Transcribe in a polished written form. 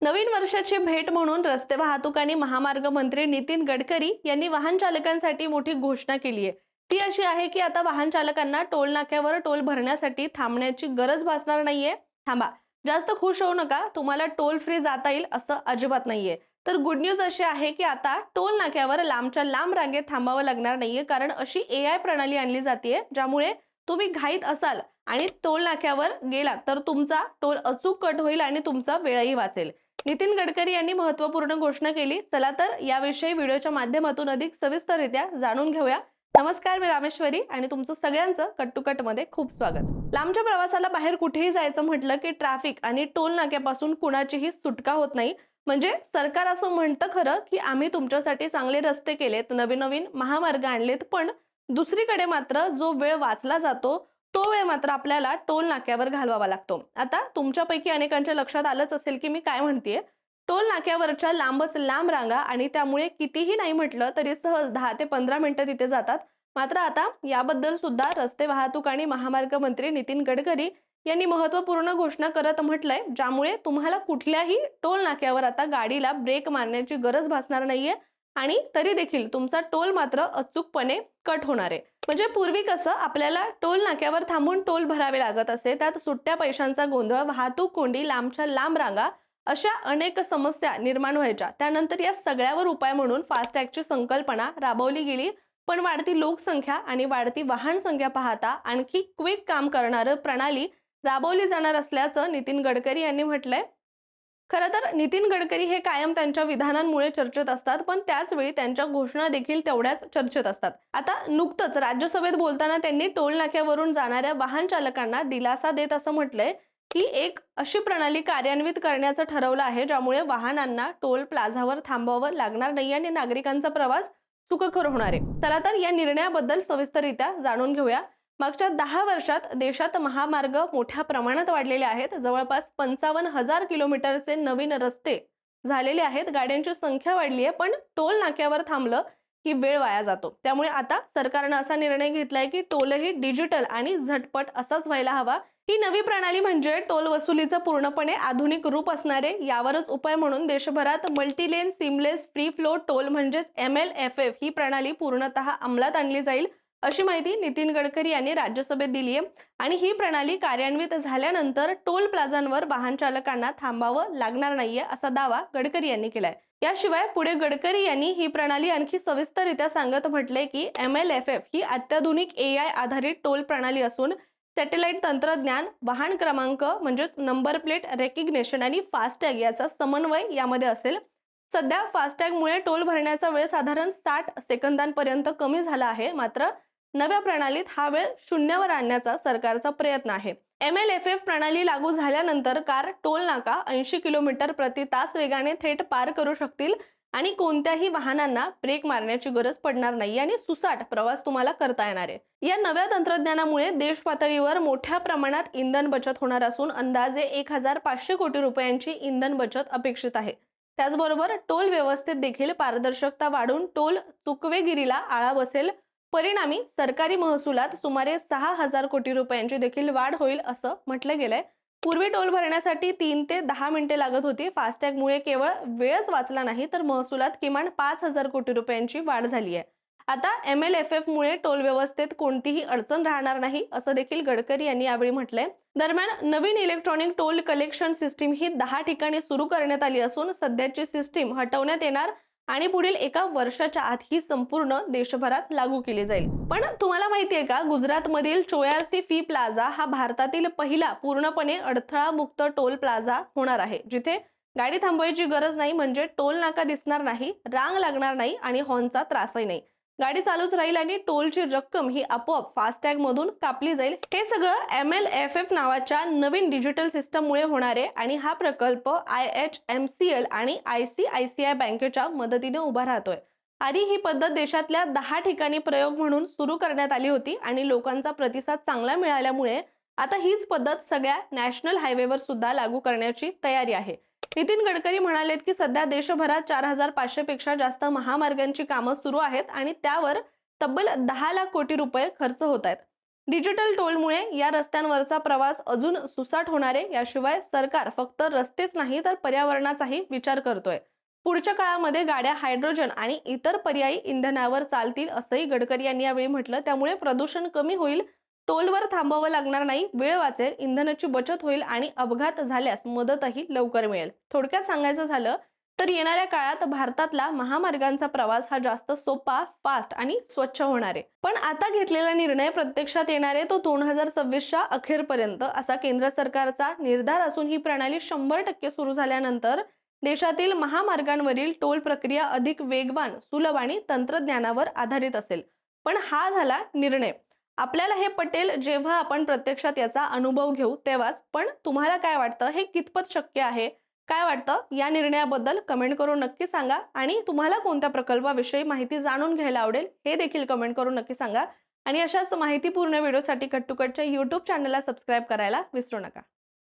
नवीन वर्षाची भेट म्हणून रस्ते वाहतूक आणि महामार्ग मंत्री नितीन गडकरी यांनी वाहन चालकांसाठी मोठी घोषणा केली आहे। ती अशी आहे की आता वाहन चालकांना टोल नाक्यावर टोल भरण्यासाठी थांबण्याची गरज भासणार नाहीये। थांबा, जास्त खुश होऊ नका, तुम्हाला टोल फ्री जाता येईल असं अजिबात नाहीये। तर गुड न्यूज अशी आहे की आता टोल नाक्यावर लांबच्या लांब रांगेत थांबावं लागणार नाहीये, कारण अशी एआय प्रणाली आणली जाते ज्यामुळे तुम्ही घाईत असाल आणि टोल नाक्यावर गेलात तर तुमचा टोल अचूक कट होईल आणि तुमचा वेळही वाचेल। नितीन गडकरी यांनी महत्त्वपूर्ण घोषणा केली। चला तर याविषयी व्हिडिओच्या माध्यमातून अधिक सविस्तररित्या जाणून घेऊया। नमस्कार, मी रामेश्वरी आणि तुमचं सगळ्यांचं कट टू कट मध्ये खूप स्वागत। लांबच्या प्रवासाला बाहेर कुठेही जायचं म्हटलं की ट्रॅफिक आणि टोल नाक्यापासून कुणाचीही सुटका होत नाही। म्हणजे सरकार असं म्हणतं खरं की आम्ही तुमच्यासाठी चांगले रस्ते केलेत, नवीन नवीन महामार्ग आणलेत, पण दुसरीकडे मात्र जो वेळ वाचला जातो तो वेळ मात्र आपल्याला टोल नाक्यावर घालवावा लागतो। आता तुमच्यापैकी अनेकांच्या लक्षात आलंच असेल की मी काय म्हणतेय। टोल नाक्यावरच्या लांबच लांब रांगा आणि त्यामुळे कितीही नाही म्हटलं तरी सहज 10 ते 15 मिनिटं तिथे जातात। मात्र आता याबद्दल सुद्धा रस्ते वाहतूक आणि महामार्ग मंत्री नितीन गडकरी यांनी महत्त्वपूर्ण घोषणा करत म्हटलंय, ज्यामुळे तुम्हाला कुठल्याही टोल नाक्यावर आता गाडीला ब्रेक मारण्याची गरज भासणार नाहीये आणि तरी देखील तुमचा टोल मात्र अचूकपणे कट होणार आहे। म्हणजे पूर्वी कसं आपल्याला टोल नाक्यावर थांबून टोल भरावे लागत असे, त्यात सुट्ट्या पैशांचा गोंधळ, वाहतूक कोंडी, लांबच्या लांब रांगा, अशा अनेक समस्या निर्माण व्हायच्या। त्यानंतर या सगळ्यावर उपाय म्हणून फास्टॅगची संकल्पना राबवली गेली, पण वाढती लोकसंख्या आणि वाढती वाहन संख्या पाहता आणखी क्विक काम करणारं प्रणाली राबवली जाणार असल्याचं नितीन गडकरी यांनी म्हटलंय। खरं तर नितीन गडकरी हे कायम त्यांच्या विधानांमुळे चर्चेत असतात, पण त्याच वेळी त्यांच्या घोषणा देखील तेवढ्याच चर्चेत असतात। आता नुकतंच राज्यसभेत बोलताना त्यांनी टोल नाक्यावरून जाणाऱ्या वाहन चालकांना दिलासा देत असं म्हटलंय की एक अशी प्रणाली कार्यान्वित करण्याचं ठरवलं आहे ज्यामुळे वाहनांना टोल प्लाझावर थांबावं लागणार नाही आणि नागरिकांचा प्रवास सुखकर होणार आहे। चला तर या निर्णयाबद्दल सविस्तररित्या जाणून घेऊया। मागच्या 10 वर्षात देशात महामार्ग मोठ्या प्रमाणात वाढलेले आहेत। जवळपास 55,000 किलोमीटरचे नवीन रस्ते झालेले आहेत। गाड्यांची संख्या वाढली आहे, पण टोल नाक्यावर थांबलं की वेळ वाया जातो। त्यामुळे आता सरकारने असा निर्णय घेतलाय की टोलही डिजिटल आणि झटपट असाच व्हायला हवा। ही नवी प्रणाली म्हणजे टोल वसुलीचं पूर्णपणे आधुनिक रूप असणारे। यावरच उपाय म्हणून देशभरात मल्टीलेन सीमलेस फ्री फ्लो टोल म्हणजेच MLFF ही प्रणाली पूर्णतः अंमलात आणली जाईल, अशी माहिती नितीन गडकरी यांनी राज्यसभेत दिली आहे। आणि ही प्रणाली कार्यान्वित झाल्यानंतर टोल प्लाझांवर वाहन चालकांना थांबावं लागणार नाहीये, असा दावा गडकरी यांनी केलाय। याशिवाय पुढे गडकरी यांनी ही प्रणाली आणखी सविस्तररित्या सांगत म्हटले की MLFF ही अत्याधुनिक AI आधारित टोल प्रणाली असून सॅटेलाइट तंत्रज्ञान, वाहन क्रमांक म्हणजेच नंबर प्लेट रेकग्निशन आणि फास्टॅग याचा समन्वय यामध्ये असेल। सध्या फास्टॅगमुळे टोल भरण्याचा वेळ साधारण 60 सेकंदांपर्यंत कमी झाला आहे। मात्र नव्या प्रणालीत हा वेळ शून्यावर आणण्याचा सरकारचा प्रयत्न आहे। MLFF प्रणाली लागू झाल्यानंतर कार टोल नाका 80 किलोमीटर प्रति तास वेगाने थेट पार करू शकतील आणि कोणत्याही वाहनांना ब्रेक मारण्याची गरज पडणार नाही आणि सुसाट प्रवास तुम्हाला करता येणार आहे। या नव्या तंत्रज्ञानामुळे देश पातळीवर मोठ्या प्रमाणात इंधन बचत होणार असून अंदाजे 1500 कोटी रुपयांची इंधन बचत अपेक्षित आहे। त्याचबरोबर टोल व्यवस्थेत देखील पारदर्शकता वाढून टोल चुकवेगिरीला आळा बसेल। परिणामी सरकारी महसुलात सुमारे 6000 कोटी रुपयांची देखील वाढ होईल असं म्हटलं गेलंय। पूर्वी टोल भरण्यासाठी 3 ते 10 मिनिटे लागत होती। फास्टॅगमुळे केवळ वेळच वाचला नाही तर महसुलात किमान 5000 कोटी रुपयांची वाढ झाली आहे। आता MLFF मुळे टोल व्यवस्थेत कोणतीही अडचण राहणार नाही, असं देखील गडकरी यांनी यावेळी म्हटलंय। दरम्यान नवीन इलेक्ट्रॉनिक टोल कलेक्शन सिस्टीम ही 10 ठिकाणी सुरू करण्यात आली असून सध्याची सिस्टीम हटवण्यात येणार आणि पुढील एका वर्षाच्या आत ही संपूर्ण देशभरात लागू केली जाईल। पण तुम्हाला माहिती आहे का, गुजरातमधील चोयारसी फी प्लाझा हा भारतातील पहिला पूर्णपणे अडथळा मुक्त टोल प्लाझा होणार आहे, जिथे गाडी थांबवायची गरज नाही, म्हणजे टोल नाका दिसणार नाही, रांग लागणार नाही आणि हॉर्नचा त्रासही नाही। गाडी चालूच राहील आणि टोलची रक्कम ही आपोआप फास्टॅग मधून कापली जाईल। हे सगळं MLFF नावाच्या नवीन डिजिटल सिस्टममुळे होणार आहे आणि हा प्रकल्प IHMCL आणि ICICI बँकेच्या मदतीने उभा राहतोय। आधी ही पद्धत देशातल्या 10 ठिकाणी प्रयोग म्हणून सुरू करण्यात आली होती आणि लोकांचा प्रतिसाद चांगला मिळाल्यामुळे आता हीच पद्धत सगळ्या नॅशनल हायवेवर सुद्धा लागू करण्याची तयारी आहे। नितीन गडकरी म्हणालेत की सध्या देशभरात 4500 पेक्षा जास्त महामार्गांची कामं सुरू आहेत आणि त्यावर तब्बल 10 लाख कोटी रुपये खर्च होत आहेत। डिजिटल टोलमुळे या रस्त्यांवरचा प्रवास अजून सुसाट होणार आहे. याशिवाय सरकार फक्त रस्तेच नाही तर पर्यावरणाचाही विचार करतोय. पुढच्या काळामध्ये गाड्या हायड्रोजन आणि इतर पर्यायी इंधनावर चालतील असंही गडकरी यांनी यावेळी म्हटलं. त्यामुळे प्रदूषण कमी होईल, टोलवर थांबावं लागणार नाही, वेळ वाचेल, इंधनाची बचत होईल आणि अपघात झाल्यास मदतही लवकर मिळेल. थोडक्यात सांगायचं झालं तर येणाऱ्या काळात भारतातला महामार्गांचा प्रवास हा जास्त सोपा, फास्ट आणि स्वच्छ होणार आहे. पण आता घेतलेला निर्णय प्रत्यक्षात येणार आहे तो 2026च्या अखेरपर्यंत असा केंद्र सरकारचा निर्धार असून ही प्रणाली 100% सुरू झाल्यानंतर देशातील महामार्गांवरील टोल प्रक्रिया अधिक वेगवान, सुलभ आणि तंत्रज्ञानावर आधारित असेल. पण हा झाला निर्णय. आपल्याला हे पटेल जेव्हा आपण प्रत्यक्षात याचा अनुभव घेऊ तेव्हाच. पण तुम्हाला काय वाटतं, हे कितपत शक्य आहे? काय वाटतं या निर्णयाबद्दल कमेंट करून नक्की सांगा. आणि तुम्हाला कोणत्या प्रकल्पाविषयी माहिती जाणून घ्यायला आवडेल हे देखील कमेंट करून नक्की सांगा. आणि अशाच माहितीपूर्ण व्हिडिओसाठी कट टू कटच्या YouTube चॅनलला सबस्क्राईब करायला विसरू नका.